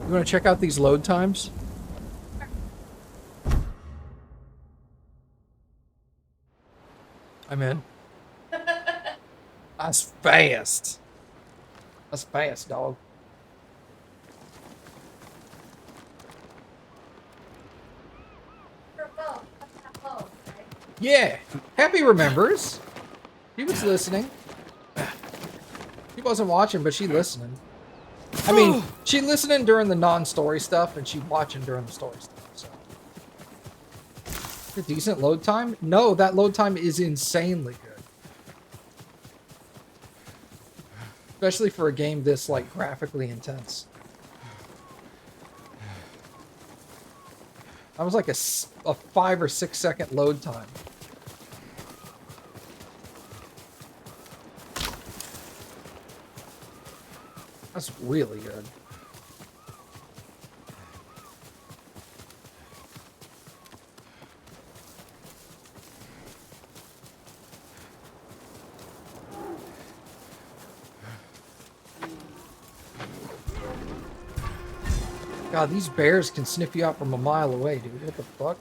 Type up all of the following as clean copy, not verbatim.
You want to check out these load times? I'm in. That's fast. That's fast, dog. Yeah. Happy remembers. She was listening. She wasn't watching, but she listening. I mean, she listening during the non-story stuff, and she watching during the story stuff. So, a decent load time? No, that load time is insanely good, especially for a game this like graphically intense. That was like a 5 or 6 second load time. That's really good. God, these bears can sniff you out from a mile away, dude. What the fuck?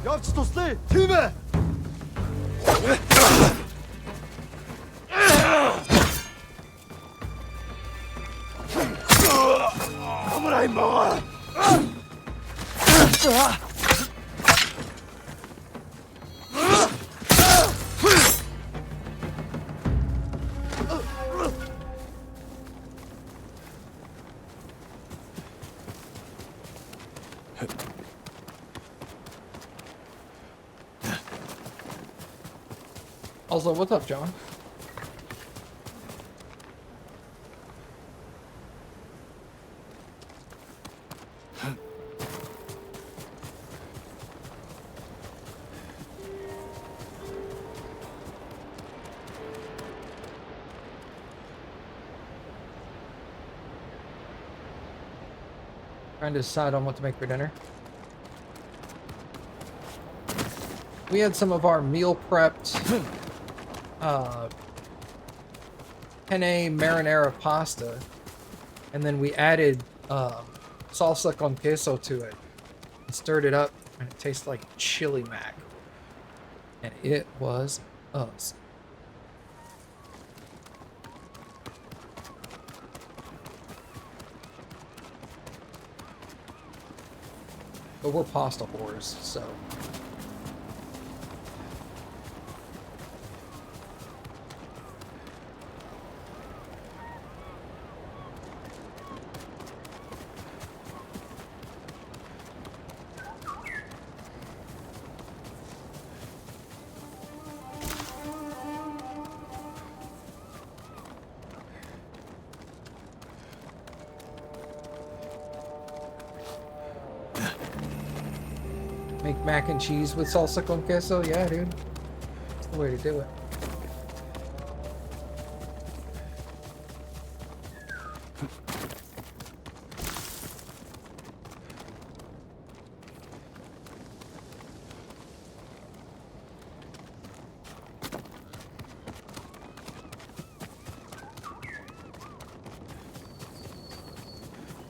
Явц туслая. Тийм ээ. Амрай мага. Also, what's up, John? Trying to decide on what to make for dinner. We had some of our meal prepped penne marinara pasta, and then we added salsa con queso to it and stirred it up, and it tastes like chili mac, and it was us. But we're pasta whores, so. Make mac and cheese with salsa con queso? Yeah, dude. That's the way to do it.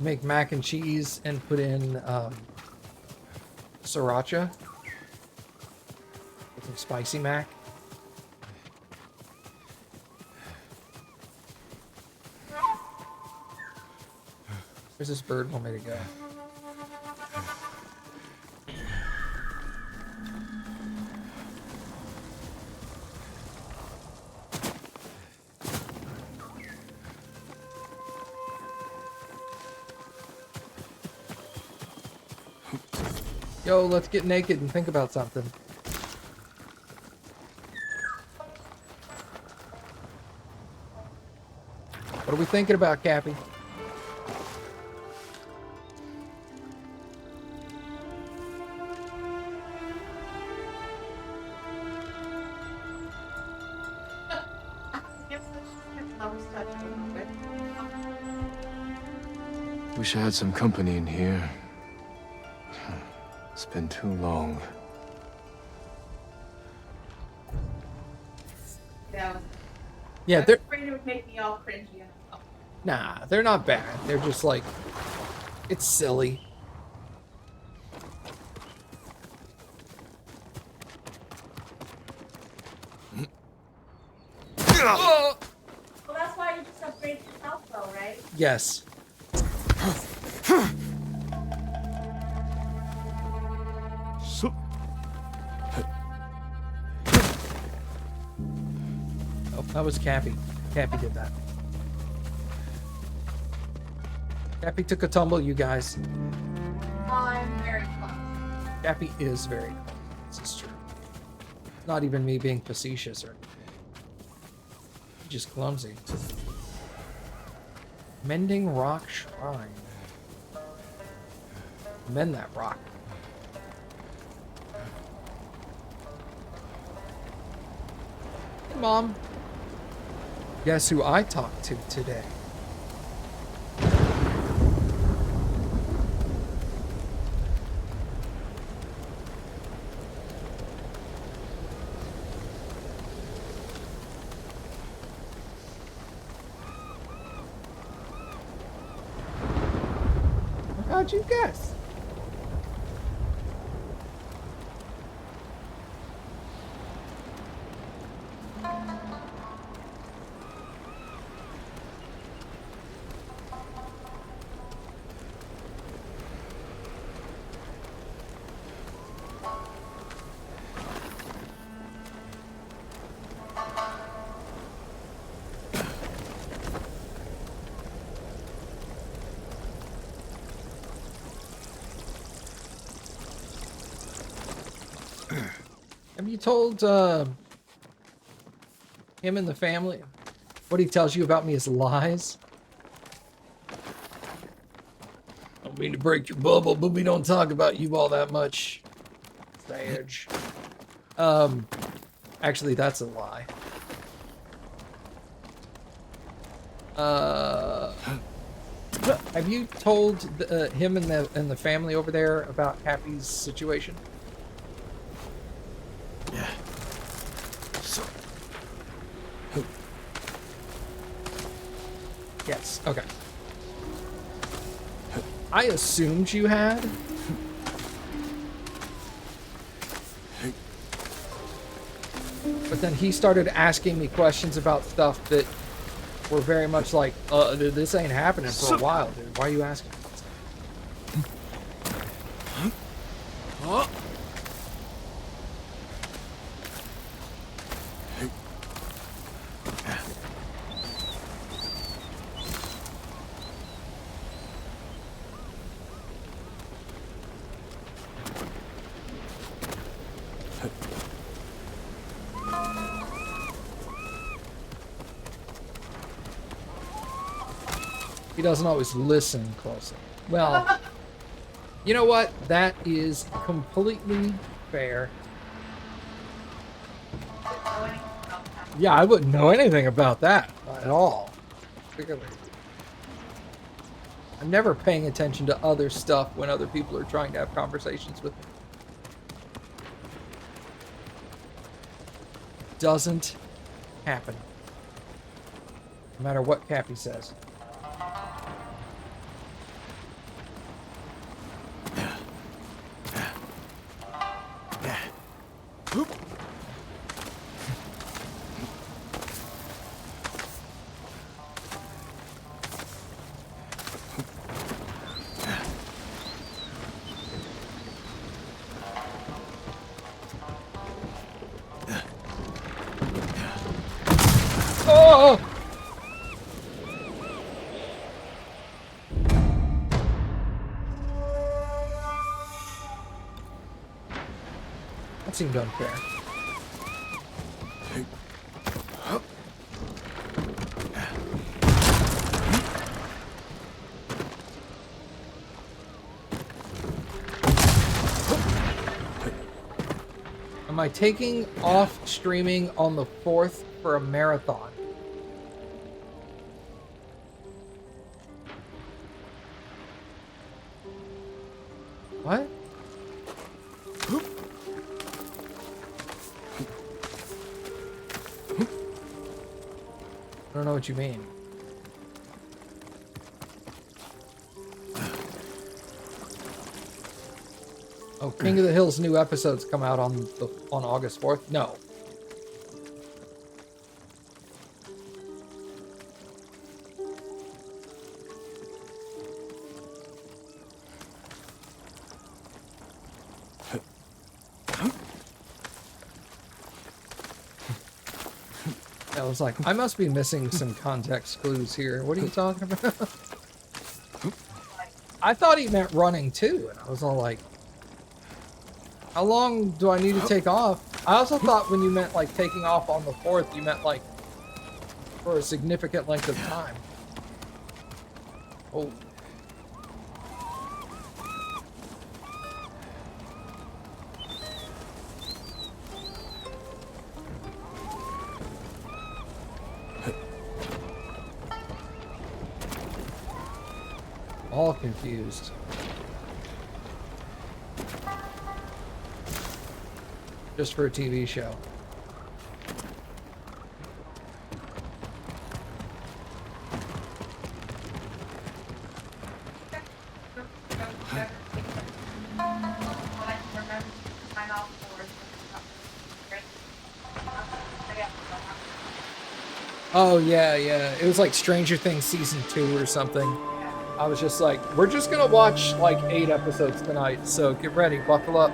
Make mac and cheese and put in sriracha with some spicy mac. Where's this bird want me to go? Yo, let's get naked and think about something. What are we thinking about, Cappy? Wish I had some company in here. It's been too long. Yeah, I was they're afraid it would make me all cringy and uncomfortable. nah, they're not bad. They're just like it's silly. Oh! Well, that's why you just upgrade your health, though, right? Yes. So, Oh, that was Cappy. Cappy did that. Cappy took a tumble, you guys. I'm very close. Cappy is very close. This is true. Not even me being facetious or just clumsy. Mending rock shrine. Mend that rock. Hey, Mom. Guess who I talked to today? How'd you guess? Have you told him and the family what he tells you about me is lies? Don't mean to break your bubble, but we don't talk about you all that much. Sage. Actually, that's a lie. Have you told him and the family over there about Happy's situation? yeah. So, Yes. Okay. I assumed you had. But then he started asking me questions about stuff that were very much like, this ain't happening for a while, dude. Why are you asking? He doesn't always listen closely. Well, you know what? That is completely fair. Didn't know anything about that. Yeah, I wouldn't know anything about that at all. Particularly. I'm never paying attention to other stuff when other people are trying to have conversations with me. Doesn't happen. No matter what Cappy says. Oh! That seemed unfair. Am I taking off streaming on the 4th for a marathon? What? I don't know what you mean. Oh, King of the Hill's new episodes come out on August 4th? No. I was like, I must be missing some context clues here. What are you talking about? I thought he meant running too, and I was all like, how long do I need to take off? I also thought when you meant like taking off on the 4th, you meant like for a significant length of time. Oh. All confused. Just for a TV show. Oh yeah, yeah. It was like Stranger Things season 2 or something. I was just like, we're just gonna watch like 8 episodes tonight, so get ready, buckle up.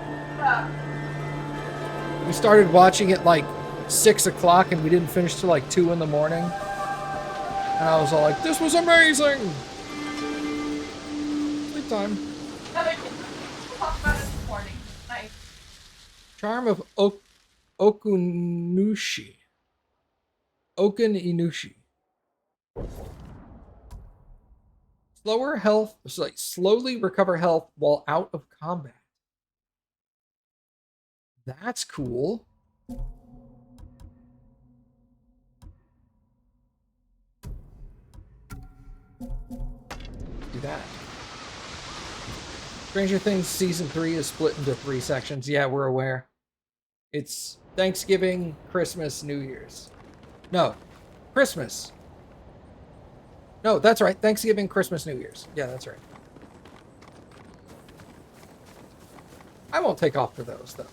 We started watching it like 6 o'clock and we didn't finish till like 2 in the morning. And I was all like, this was amazing! Sleep time. Charm of Okunushi. Oken Inushi. Slower health, like slowly recover health while out of combat. That's cool. Do that. Stranger Things Season 3 is split into 3 sections. Yeah, we're aware. It's Thanksgiving, Christmas, New Year's. No, Christmas. No, that's right. Thanksgiving, Christmas, New Year's. Yeah, that's right. I won't take off for those, though.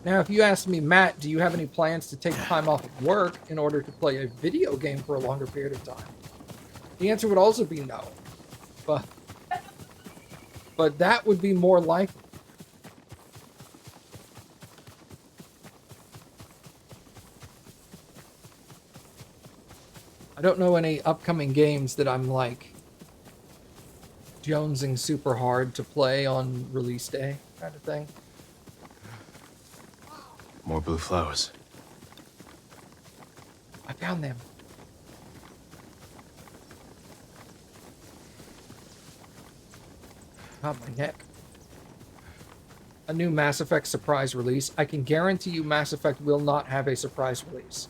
Now, if you ask me, Matt, do you have any plans to take time off of work in order to play a video game for a longer period of time? The answer would also be no. But that would be more likely. I don't know any upcoming games that I'm like jonesing super hard to play on release day kind of thing. More blue flowers. I found them. God, my neck. A new Mass Effect surprise release. I can guarantee you Mass Effect will not have a surprise release.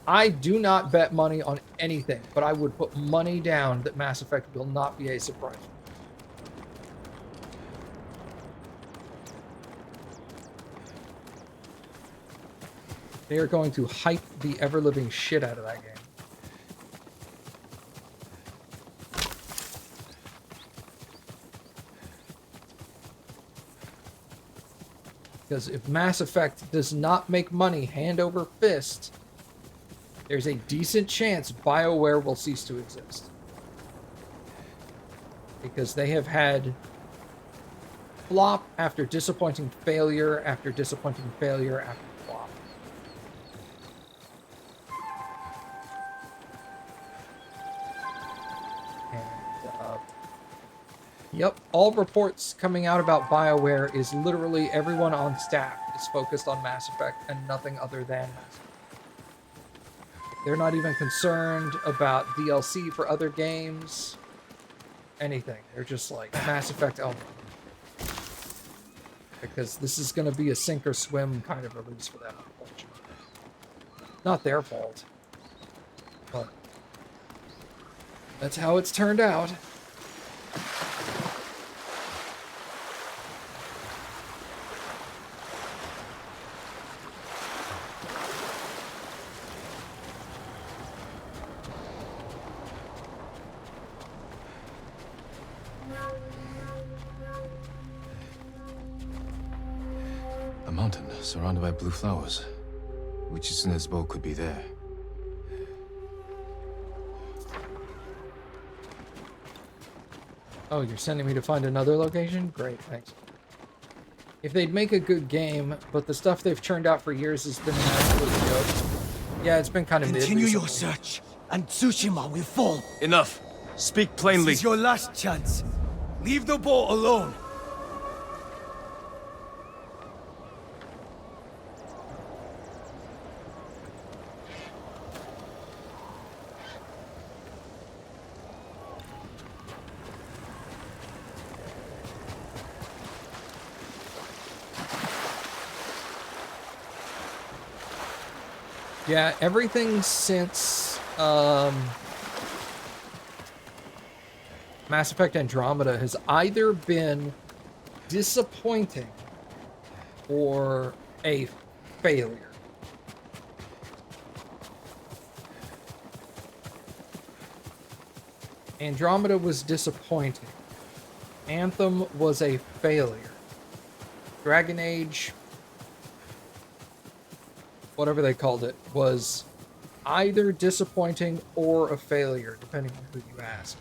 I do not bet money on anything, but I would put money down that Mass Effect will not be a surprise. They are going to hype the ever-living shit out of that game. Because if Mass Effect does not make money hand over fist, there's a decent chance BioWare will cease to exist. Because they have had flop after disappointing failure after disappointing failure after flop. And, yep, all reports coming out about BioWare is literally everyone on staff is focused on Mass Effect and nothing other than Mass Effect. They're not even concerned about DLC for other games. Anything. They're just like Mass Effect only. Because this is going to be a sink or swim kind of release for them, unfortunately. Not their fault. But that's how it's turned out. mountain surrounded by blue flowers. Uchitsune's bow could be there. Oh, you're sending me to find another location? Great, thanks. If they'd make a good game, but the stuff they've churned out for years has been an absolute joke. Yeah, it's been kind of mid Continue your recently. search, and Tsushima will fall. Enough. Speak plainly. This is your last chance. Leave the boat alone. Yeah, everything since Mass Effect Andromeda has either been disappointing or a failure. Andromeda was disappointing. Anthem was a failure. Dragon Age, whatever they called it, was either disappointing or a failure, depending on who you ask.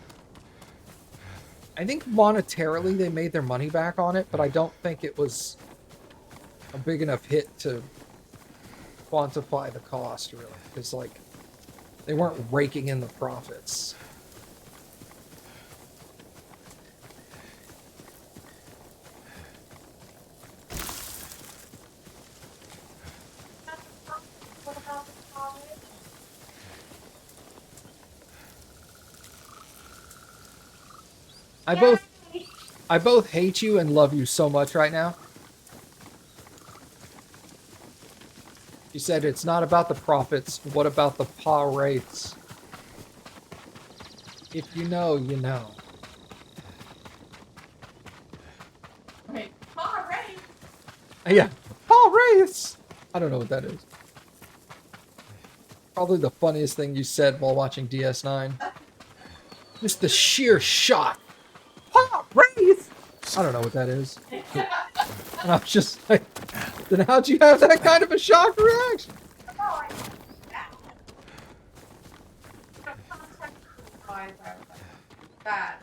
I think monetarily they made their money back on it, but I don't think it was a big enough hit to quantify the cost, really. Because, like, they weren't raking in the profits. What about the college? I both hate you and love you so much right now. You said it's not about the profits. What about the paw rates? If you know, you know. Wait, all right. Yeah, paw rates. I don't know what that is. Probably the funniest thing you said while watching DS9. Just the sheer shock. Paw rates. I don't know what that is. And I was just like, then how'd you have that kind of a shock reaction? No, I didn't that. The concept-wise, I was like, bad.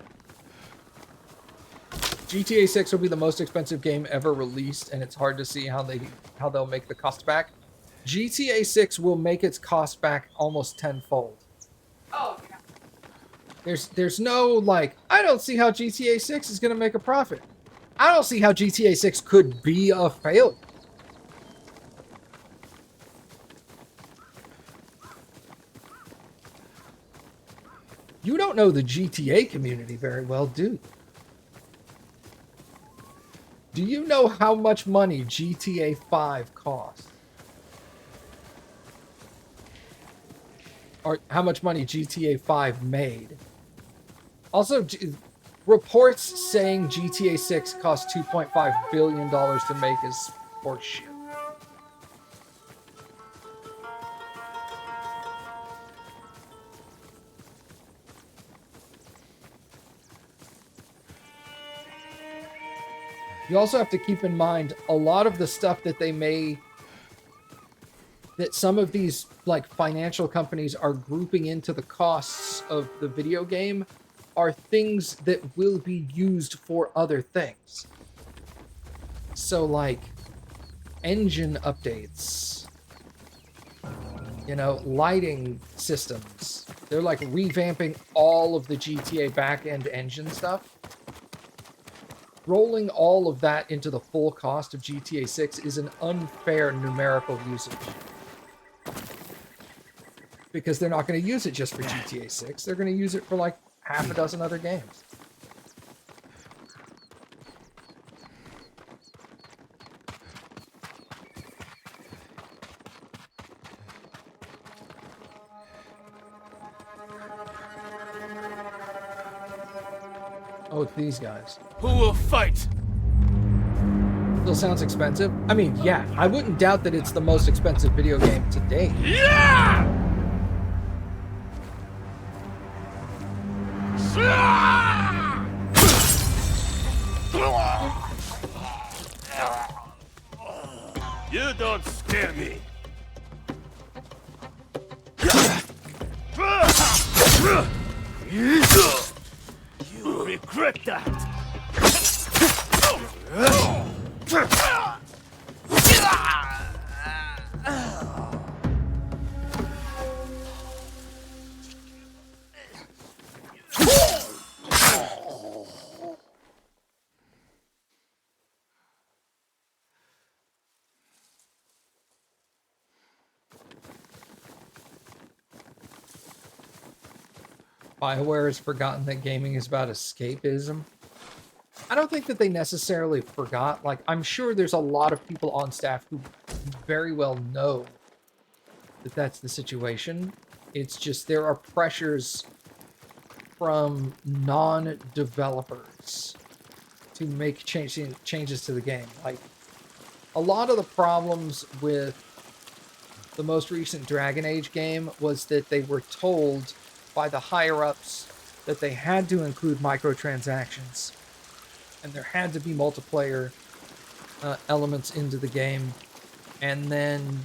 GTA 6 will be the most expensive game ever released, and it's hard to see how they'll make the cost back. GTA 6 will make its cost back almost tenfold. Oh, yeah. There's no, like, I don't see how GTA 6 is going to make a profit. I don't see how GTA 6 could be a failure. You don't know the GTA community very well, do you? Do you know how much money GTA 5 cost? Or how much money GTA 5 made? Also, reports saying GTA 6 cost $2.5 billion to make is horseshit. You also have to keep in mind a lot of the stuff that that some of these like financial companies are grouping into the costs of the video game are things that will be used for other things. So like engine updates, you know, lighting systems. They're like revamping all of the GTA back-end engine stuff. Rolling all of that into the full cost of GTA 6 is an unfair numerical usage. Because they're not going to use it just for GTA 6. They're going to use it for like half a dozen other games. Oh, it's these guys. Who will fight? Still sounds expensive. I mean, yeah, I wouldn't doubt that it's the most expensive video game to date. Yeah! You don't scare me. You regret that. BioWare has forgotten that gaming is about escapism. I don't think that they necessarily forgot. Like, I'm sure there's a lot of people on staff who very well know that that's the situation. It's just there are pressures from non-developers to make changes to the game. Like, a lot of the problems with the most recent Dragon Age game was that they were told by the higher-ups that they had to include microtransactions and there had to be multiplayer elements into the game. And then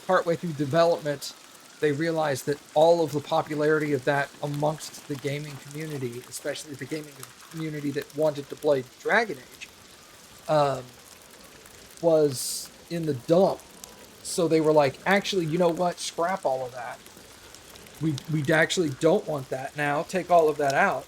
partway through development, they realized that all of the popularity of that amongst the gaming community, especially the gaming community that wanted to play Dragon Age, was in the dump. So they were like, actually, you know what? Scrap all of that. We actually don't want that now. Take all of that out.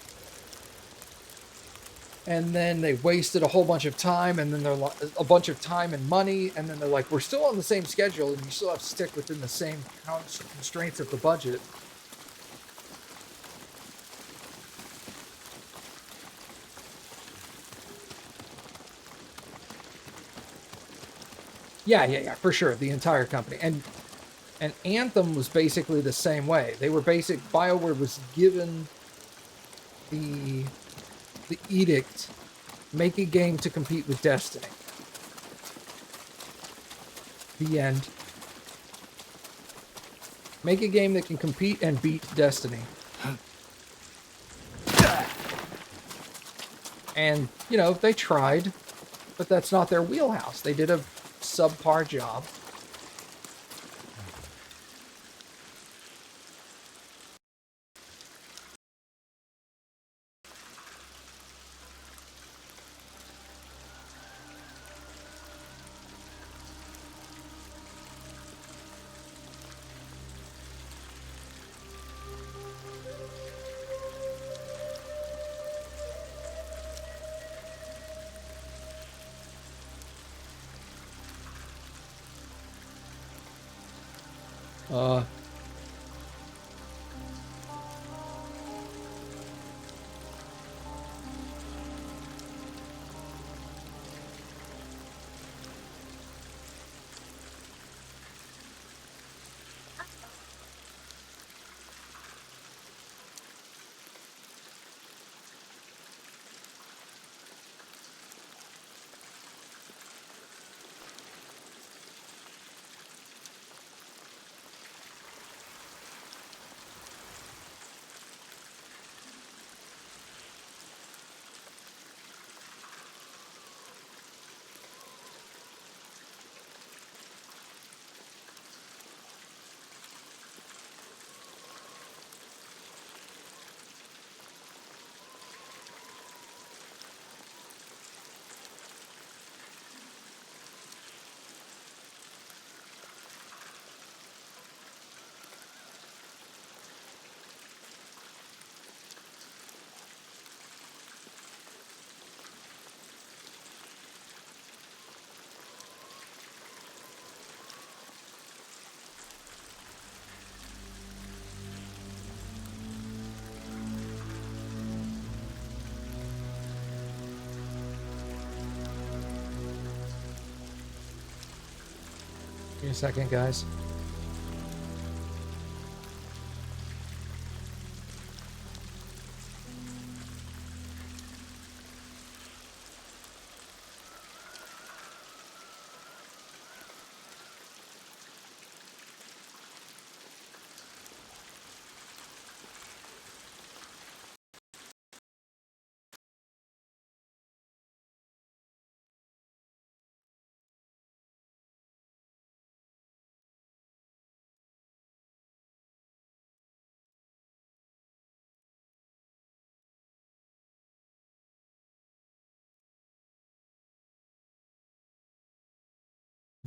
And then they wasted a whole bunch of time, and then they're like, a bunch of time and money, and then they're like, we're still on the same schedule, and you still have to stick within the same constraints of the budget. Yeah, for sure. The entire company. And Anthem was basically the same way. They were BioWare was given the edict, make a game to compete with Destiny. The end. Make a game that can compete and beat Destiny. And, you know, they tried, but that's not their wheelhouse. They did a subpar job. Uh, give me a second, guys.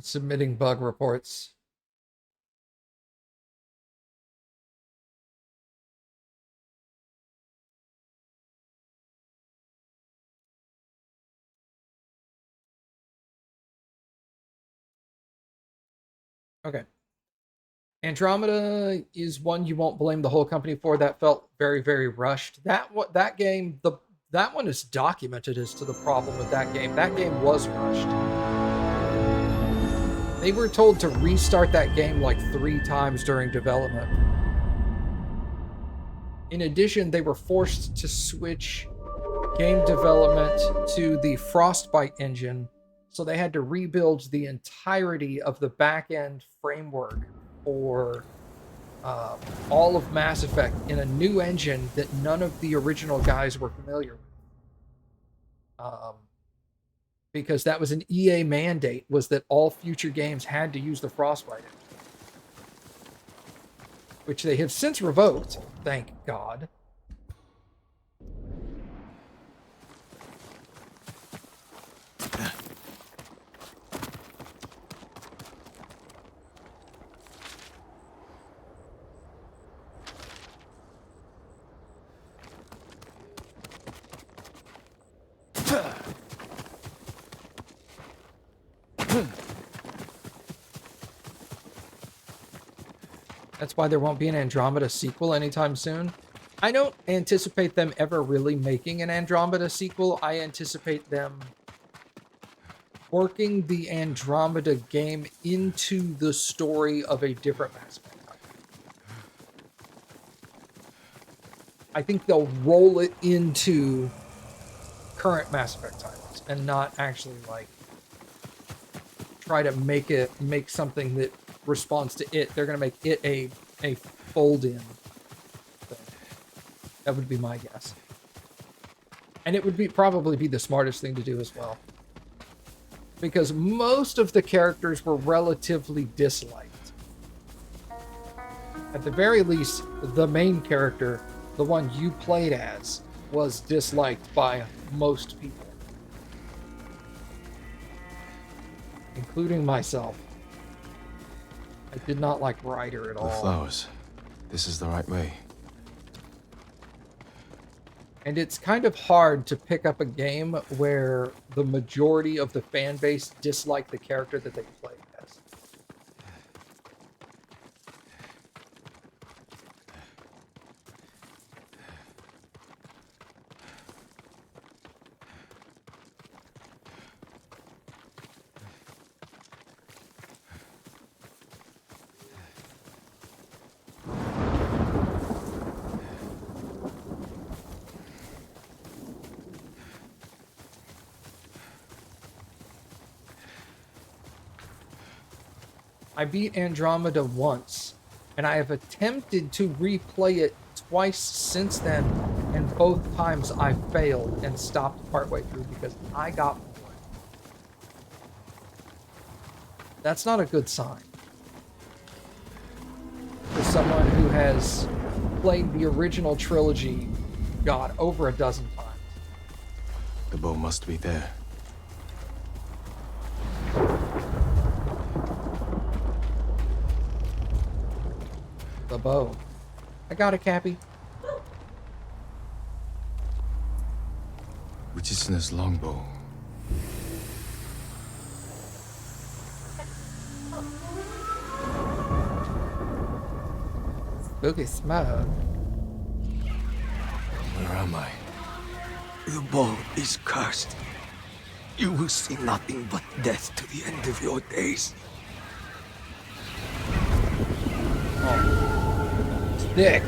Submitting bug reports. Okay. Andromeda is one you won't blame the whole company for. That felt very, very rushed. That game, that one is documented as to the problem with that game. That game was rushed. They were told to restart that game like 3 times during development. In addition, they were forced to switch game development to the Frostbite engine, so they had to rebuild the entirety of the back-end framework for all of Mass Effect in a new engine that none of the original guys were familiar with. Because that was an EA mandate, was that all future games had to use the Frostbite engine. Which they have since revoked, thank God. That's why there won't be an Andromeda sequel anytime soon. I don't anticipate them ever really making an Andromeda sequel. I anticipate them working the Andromeda game into the story of a different Mass Effect title. I think they'll roll it into current Mass Effect titles and not actually like try to make something that responds to it. They're going to make it a fold-in thing. That would be my guess. And it would probably be the smartest thing to do as well. Because most of the characters were relatively disliked. At the very least, the main character, the one you played as, was disliked by most people. Including myself. I did not like Ryder at all. The flowers. This is the right way. And it's kind of hard to pick up a game where the majority of the fan base dislike the character that they play as. I beat Andromeda once, and I have attempted to replay it twice since then, and both times I failed and stopped partway through because I got bored. That's not a good sign. For someone who has played the original trilogy, God, over a dozen times. The bow must be there. The bow. I got it, Cappy. Richardson's longbow. Spooky smoke. Where am I? The bow is cursed. You will see nothing but death to the end of your days. Dick.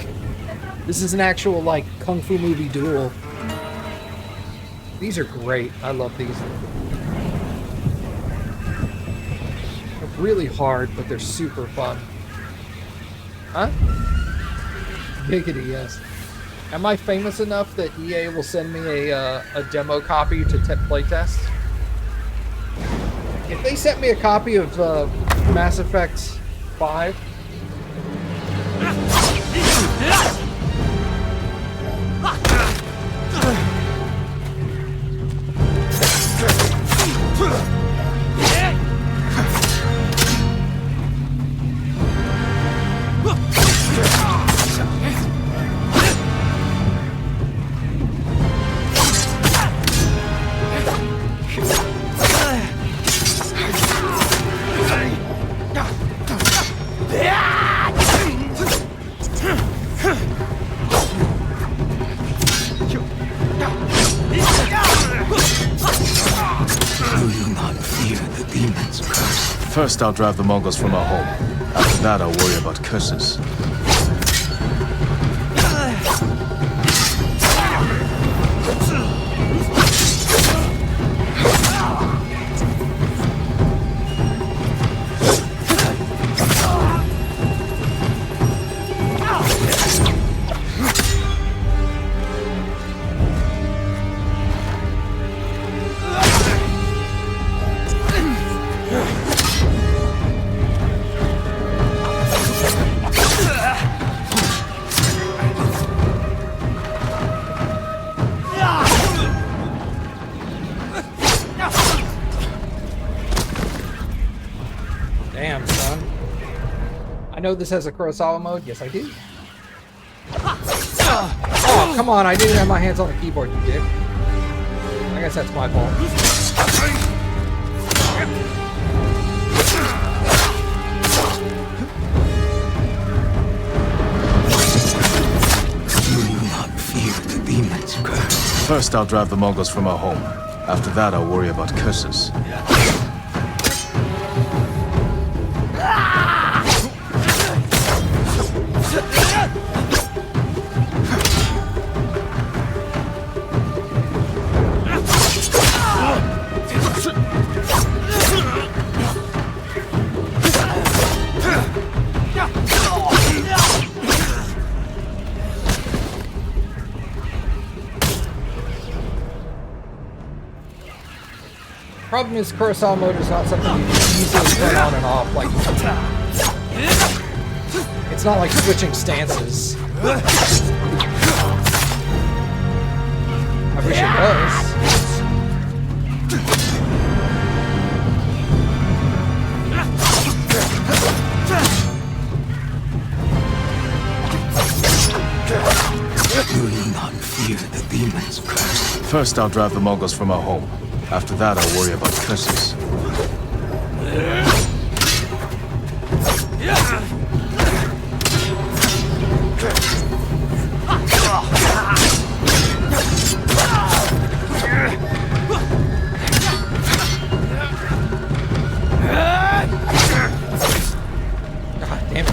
This is an actual, like, kung fu movie duel. These are great. I love these. They're really hard, but they're super fun. Huh? Giggity, yes. Am I famous enough that EA will send me a demo copy to playtest? If they sent me a copy of Mass Effect 5... demon's curse. First, I'll drive the Mongols from our home. After that, I'll worry about curses. Damn, son. I know this has a Kurosawa mode. Yes, I do. Oh, come on. I didn't have my hands on the keyboard, you dick. I guess that's my fault. Do you not fear the demon's curse? First, I'll drive the Mongols from our home. After that, I'll worry about curses. Problem is, Kurosawa mode is not something you can easily turn on and off. Like, it's not like switching stances. I wish it was. Do you not fear the demon's curse? First, I'll drive the Mongols from our home. After that, I'll worry about curses. God damn it.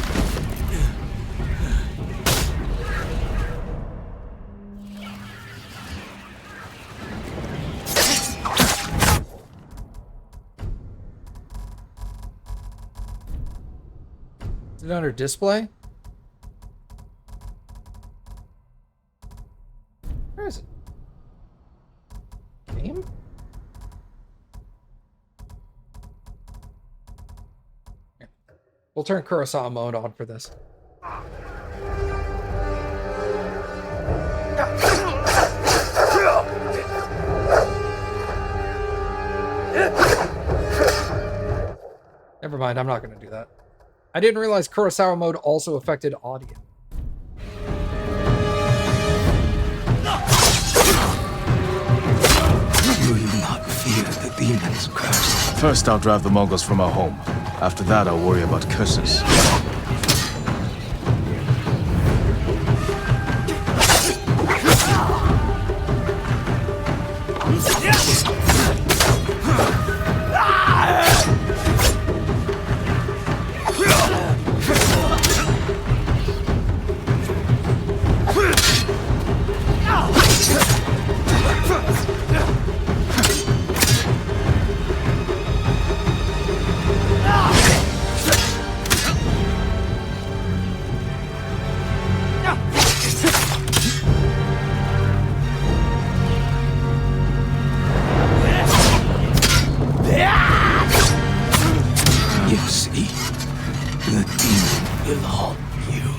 Is it under display? Where is it? Game? Here. We'll turn Kurosawa mode on for this. Never mind, I'm not going to do that. I didn't realize Kurosawa mode also affected audio. Do you not fear the demon's curse? First, I'll drive the Mongols from our home. After that, I'll worry about curses. You see, the demon will haunt you.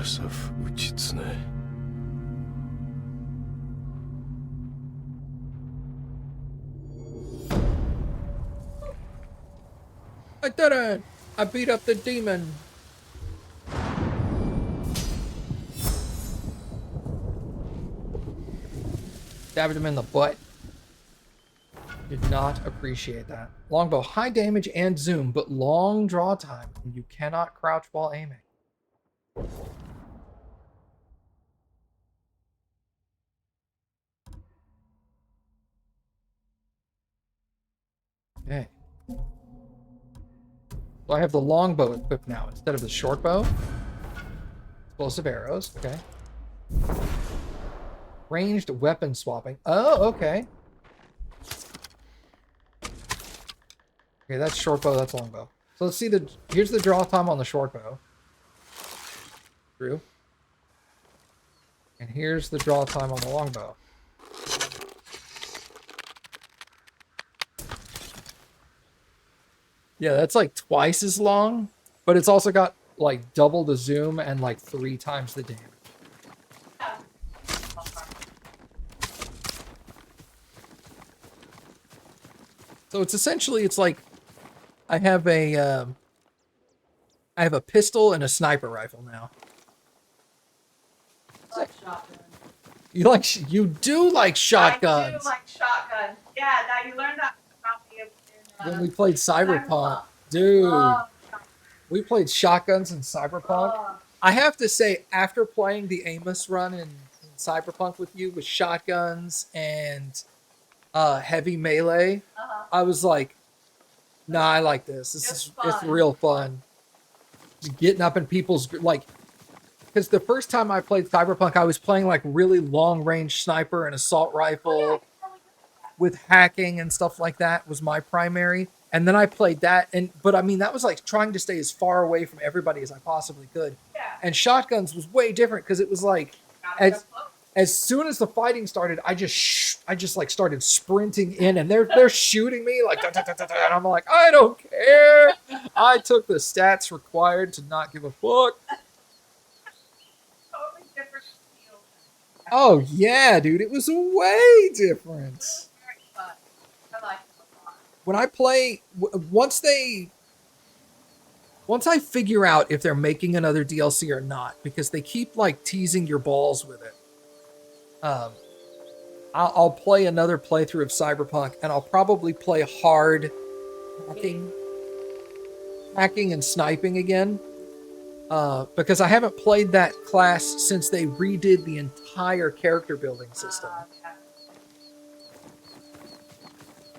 curse of Uchitsune. I did it! I beat up the demon. Stabbed him in the butt. Did not appreciate that. Longbow, high damage and zoom, but long draw time, and you cannot crouch while aiming. Okay. So I have the longbow equipped now instead of the short bow. Explosive arrows, okay. Ranged weapon swapping. Oh, okay. Okay, that's short bow, that's long bow. So let's see here's the draw time on the short bow. True. And here's the draw time on the long bow. Yeah, that's like twice as long, but it's also got like double the zoom and like 3 times the damage. So it's essentially, it's like I have a pistol and a sniper rifle now. I like shotgun. You do like shotguns. I do like shotgun. Yeah, now you learned that about me in When we played Cyberpunk, dude, we played shotguns in Cyberpunk. I have to say, after playing the Amos run in Cyberpunk with you with shotguns and heavy melee, I was like, nah, I like this. It's real fun. Just getting up in people's, like, because the first time I played Cyberpunk, I was playing like really long range sniper and assault rifle with hacking and stuff like that was my primary. And then I played that, but I mean, that was like trying to stay as far away from everybody as I possibly could. Yeah. And shotguns was way different because it was like, as soon as the fighting started, I just like started sprinting in, and they're shooting me like, da, da, da, da, da, and I'm like, I don't care. I took the stats required to not give a fuck. Totally different feel. Oh yeah, dude, it was way different. Very fun. I like it a lot. When I play, once I figure out if they're making another DLC or not, because they keep like teasing your balls with it. I'll play another playthrough of Cyberpunk, and I'll probably play hard hacking and sniping again, because I haven't played that class since they redid the entire character building system.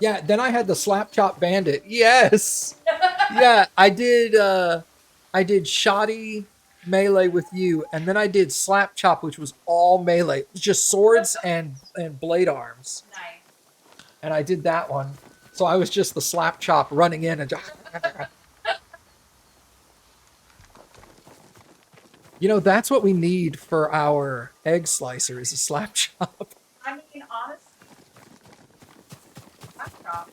Yeah, then I had the Slap Chop Bandit. Yes, yeah, I did shoddy melee with you, and then I did Slap Chop, which was all melee. It was just swords and blade arms. Nice. And I did that one. So I was just the Slap Chop running in and just... You know, that's what we need for our egg slicer, is a Slap Chop. I mean, honestly, Slap Chop.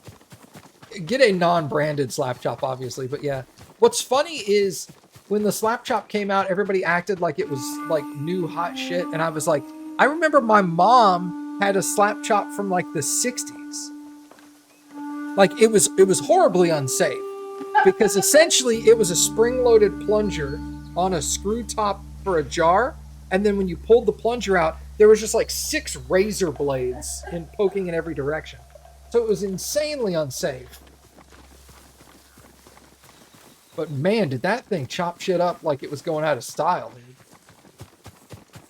Get a non-branded Slap Chop, obviously, but yeah. What's funny is when the Slap Chop came out, everybody acted like it was like new hot shit, and I was like, I remember my mom had a Slap Chop from like the 60s. Like it was horribly unsafe, because essentially it was a spring-loaded plunger on a screw top for a jar, and then when you pulled the plunger out, there was just like 6 razor blades poking in every direction. So it was insanely unsafe. But man, did that thing chop shit up like it was going out of style, dude.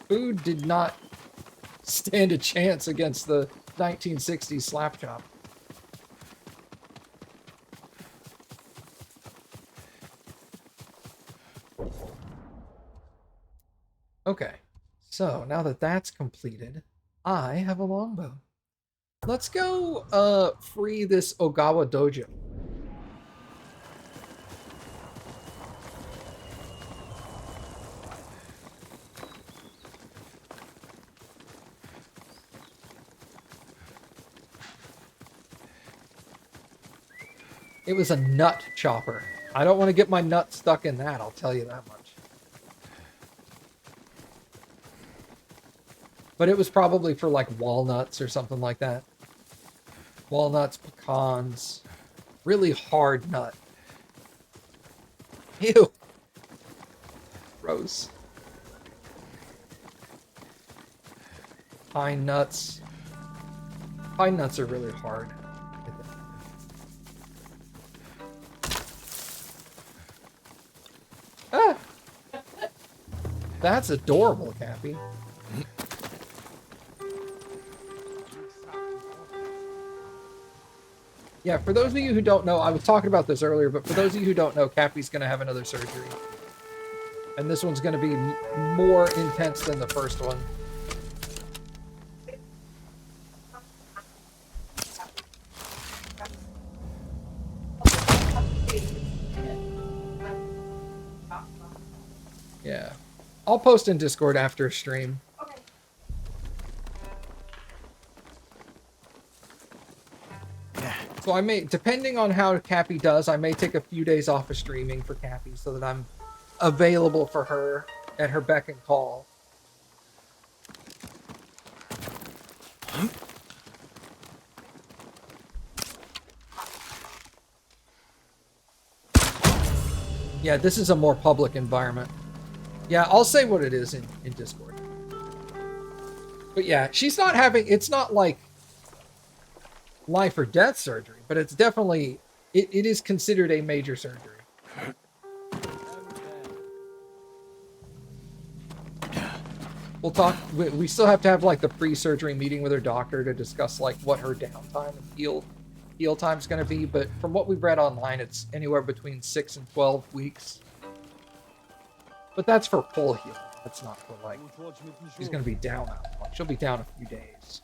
Food did not stand a chance against the 1960s Slap Chop. Okay, so now that that's completed, I have a longbow. Let's go free this Ogawa Dojo. It was a nut chopper. I don't want to get my nut stuck in that, I'll tell you that much. But it was probably for like walnuts or something like that. Walnuts, pecans, really hard nut. Ew. Gross. Pine nuts. Pine nuts are really hard. Ah! That's adorable, Cappy. Yeah, for those of you who don't know, I was talking about this earlier, but for those of you who don't know, Cappy's going to have another surgery. And this one's going to be more intense than the first one. Yeah. I'll post in Discord after stream. Okay. So I may, depending on how Cappy does, I may take a few days off of streaming for Cappy so that I'm available for her at her beck and call. Yeah, this is a more public environment. Yeah, I'll say what it is in Discord. But yeah, she's not having, it's not like life or death surgery, but it's definitely, it is considered a major surgery. We'll talk, we still have to have like the pre-surgery meeting with her doctor to discuss like what her downtime and heal time's going to be, but from what we've read online, it's anywhere between 6 and 12 weeks. But that's for full healing. That's not for like, she's going to be down that long. She'll be down a few days.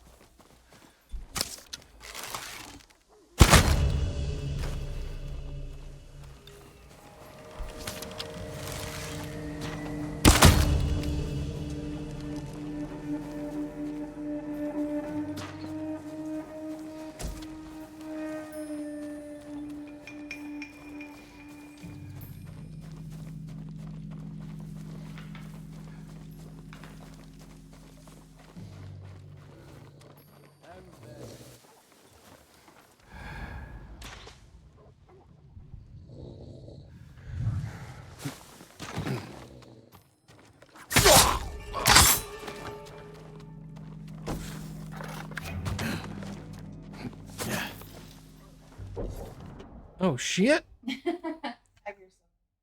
Oh shit!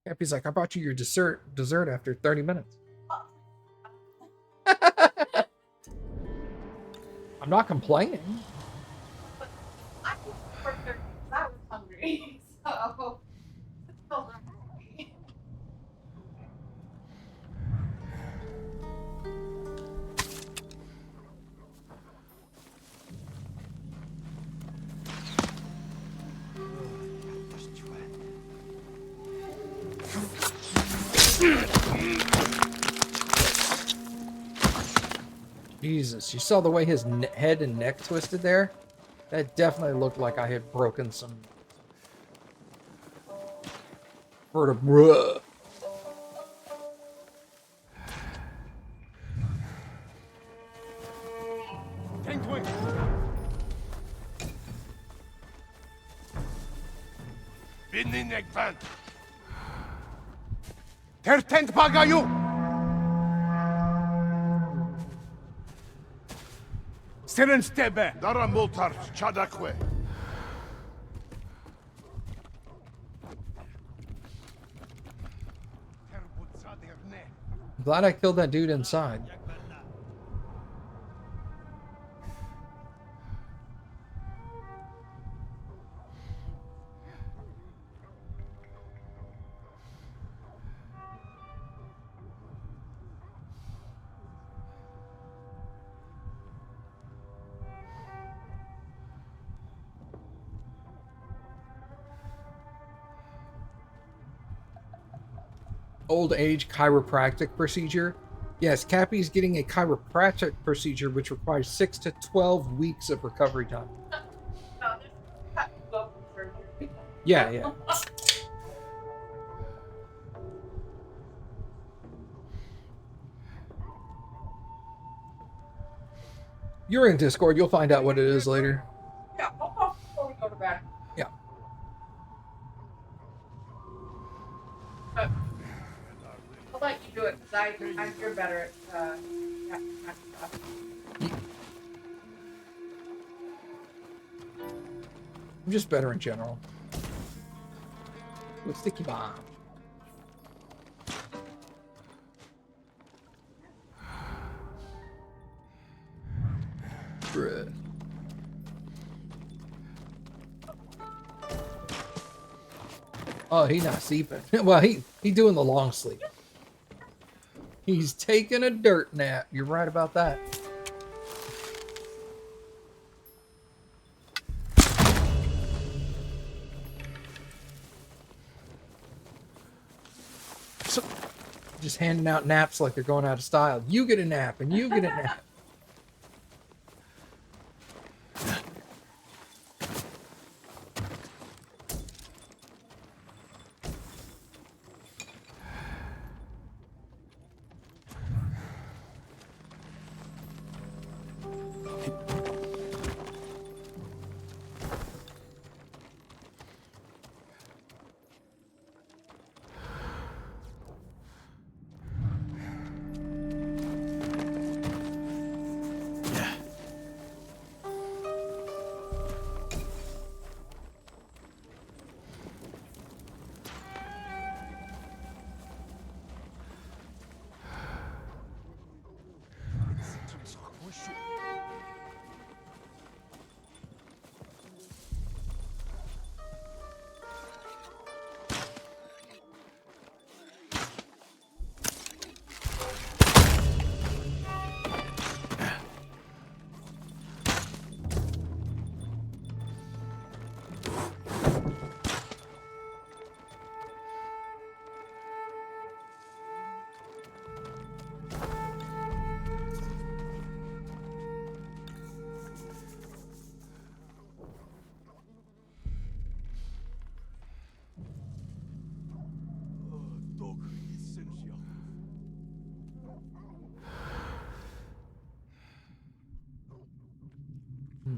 Happy's like, I brought you your dessert after 30 minutes. I'm not complaining. I was hungry, so it's still not hungry. Jesus, you saw the way his head and neck twisted there? That definitely looked like I had broken some vertebra. Binnin ekvan. Tertent pagayu! Seren stebe! Dara multar çadakwe. I'm glad I killed that dude inside. Old age chiropractic procedure. Yes, Cappy's getting a chiropractic procedure which requires 6 to 12 weeks of recovery time. No, there's open surgery. Yeah, yeah. You're in Discord. You'll find out what it is later. Yeah, I'll talk before we go to bed. Yeah. But I'll let you do it because you're better at that stuff. I'm just better in general. Ooh, sticky bomb. Bruh. Oh, he not sleeping. Well, he doing the long sleep. He's taking a dirt nap. You're right about that. So, just handing out naps like they're going out of style. You get a nap, and you get a nap.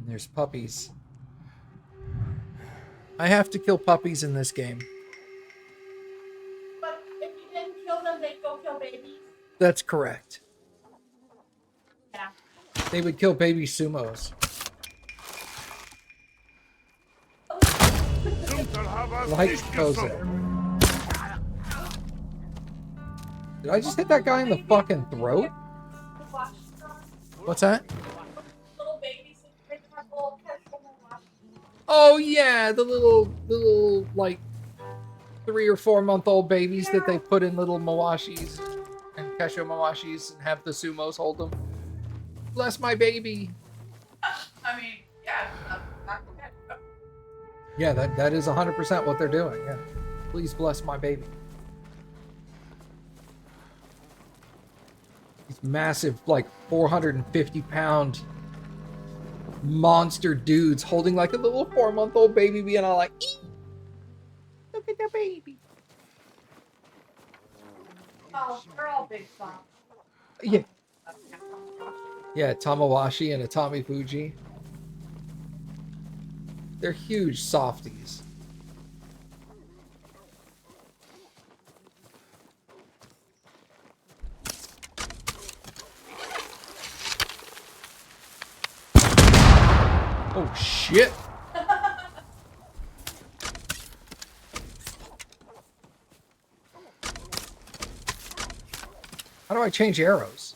There's puppies. I have to kill puppies in this game. But if you didn't kill them, they'd go kill babies. That's correct. Yeah. They would kill baby sumos. Like Jose. Did I just hit that guy in the fucking throat? What's that? Little babies, they have little casual wash. Oh yeah, the little like 3 or 4 month old babies that they put in little mawashis and kesho mawashis and have the sumos hold them. Bless my baby. I mean, yeah, not good. Yeah, that is 100% what they're doing. Yeah, please bless my baby. These massive, like 450-pound monster dudes holding like a little 4-month-old baby, being all like, "Eek, look at the baby." Oh, they're all big fun. Yeah. Yeah, Tamawashi and Atami Fuji. They're huge softies. Oh shit! How do I change arrows?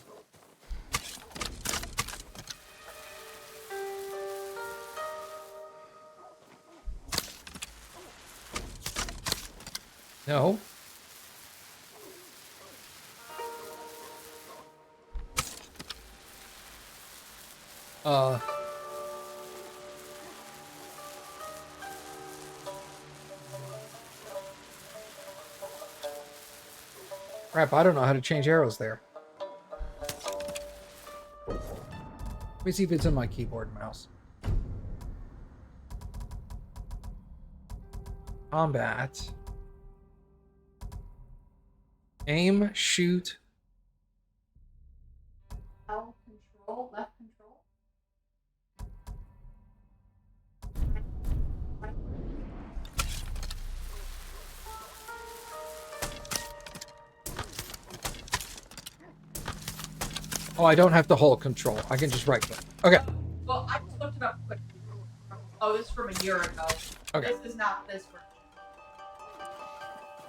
No. Crap, I don't know how to change arrows there. Let me see if it's in my keyboard and mouse. Combat. Aim, shoot. L control, left control. Oh, I don't have to hold control. I can just right click. Okay. Well, I just looked it up quick. Oh, this is from a year ago. Okay. This is not this version.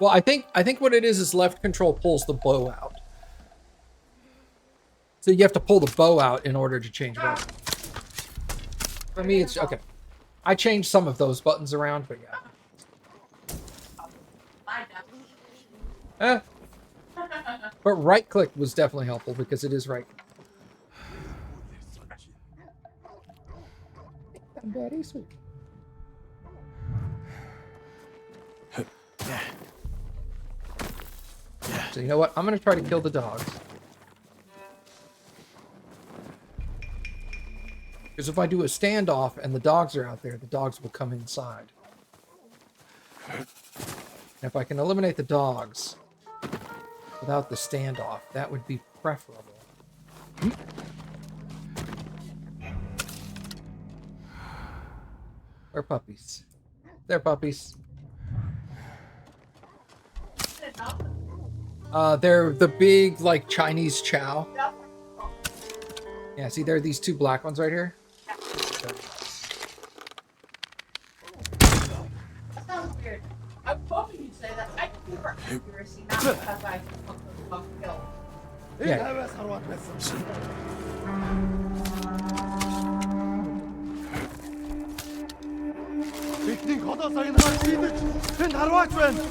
Well, I think what it is left control pulls the bow out. So you have to pull the bow out in order to change weapon. For me, it's okay. I changed some of those buttons around, but yeah. Eh. But right click was definitely helpful because it is right. Very sweet. So you know what? I'm gonna try to kill the dogs. Because if I do a standoff and the dogs are out there, the dogs will come inside. And if I can eliminate the dogs without the standoff, that would be preferable. They're puppies. They're puppies. They're the big, like, Chinese chow. Yeah, see, there are these two black ones right here. That sounds weird. I'm hoping you'd say that. I think for accuracy, not because I want to kill. Yeah. Бидний хотоо сагнахаар шийдэж тэнд харваач байна.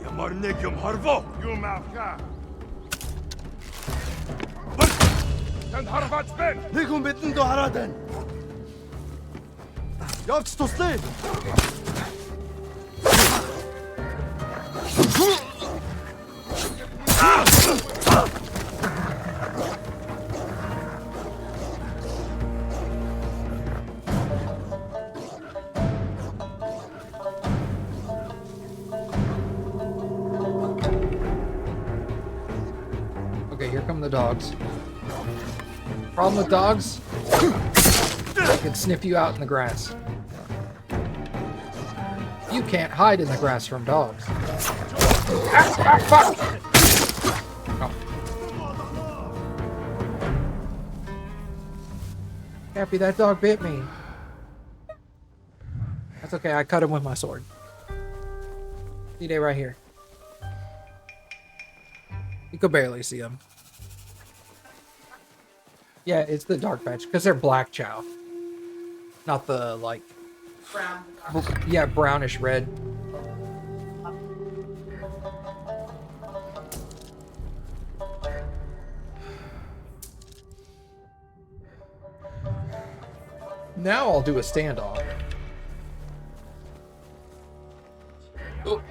Ямар нэг юм харваа. Юм авха. Тэнд харваач байна. Нэг хүн бидэнд дөө хараад байна. Явж туслая. Okay, here come the dogs. Problem with dogs? They can sniff you out in the grass. You can't hide in the grass from dogs. Fuck! Oh. Cappy, that dog bit me. That's okay, I cut him with my sword. See they right here. You could barely see them. Yeah, it's the dark patch, because they're black chow. Not the, like... Brown. Yeah, brownish red. Now I'll do a standoff. Oh.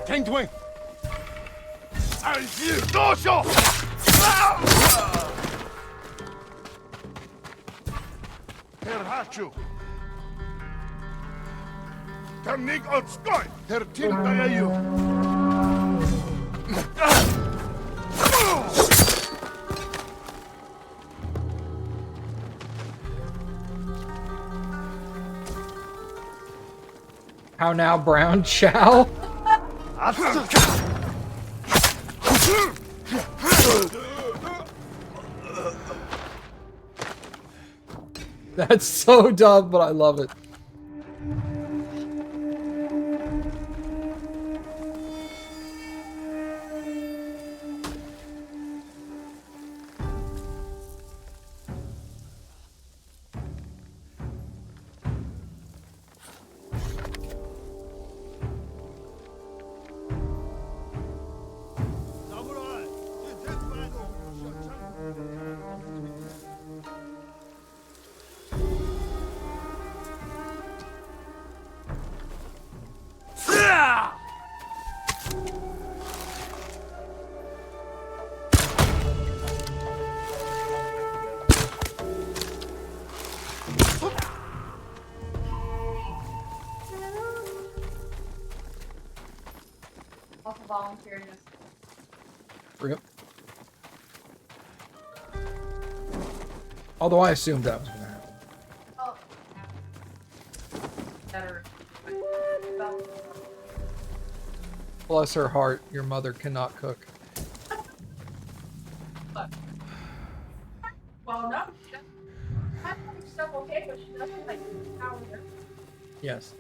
Tengdwing. Allez, attention. Terhachu. Ternig odskoj. Tertintayaju. How now, brown chow? That's so dumb, but I love it. volunteering this. Rip. Although I assumed that was gonna happen. Oh. Better. Bless her heart, your mother cannot cook. Well, no, she doesn't. I think stuff okay, but she doesn't like power. Yes.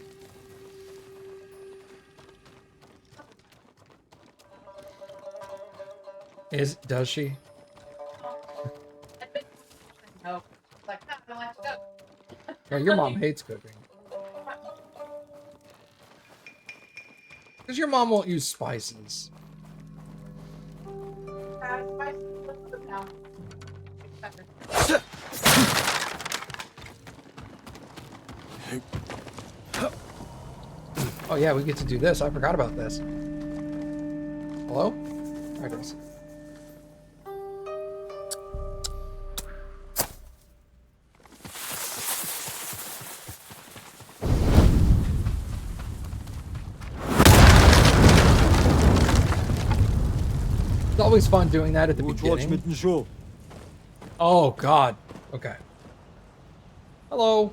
Does she? No. Like, no, let's go. No, your mom hates cooking. Because your mom won't use spices. Spicy, let's put them down. Pepper. Oh yeah, we get to do this. I forgot about this. Hello? There it is. It's always fun doing that at the beginning. Oh god. Okay. Hello.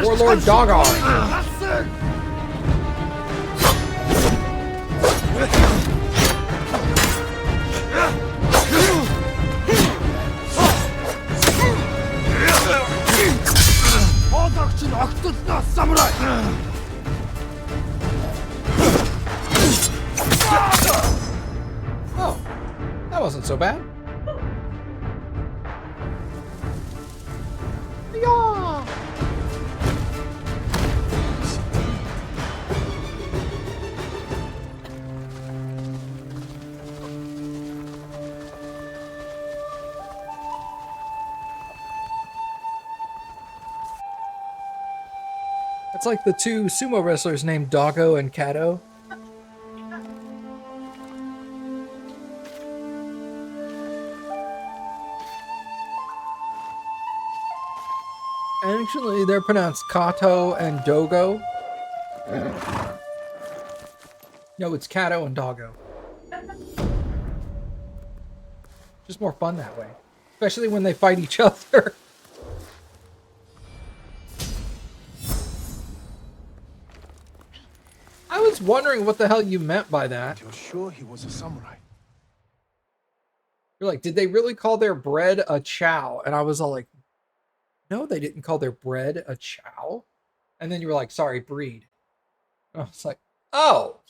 Warlord Dogon. Oh, that wasn't so bad. Yeah. It's like the two sumo wrestlers named Doggo and Kato. Actually, they're pronounced Kato and Dogo. No, it's Kato and Doggo. Just more fun that way. Especially when they fight each other. I was wondering what the hell you meant by that. You're sure he was a samurai? You're like, did they really call their bread a chow? And I was all like, no, they didn't call their bread a chow. And then you were like, sorry, breed. And I was like, oh.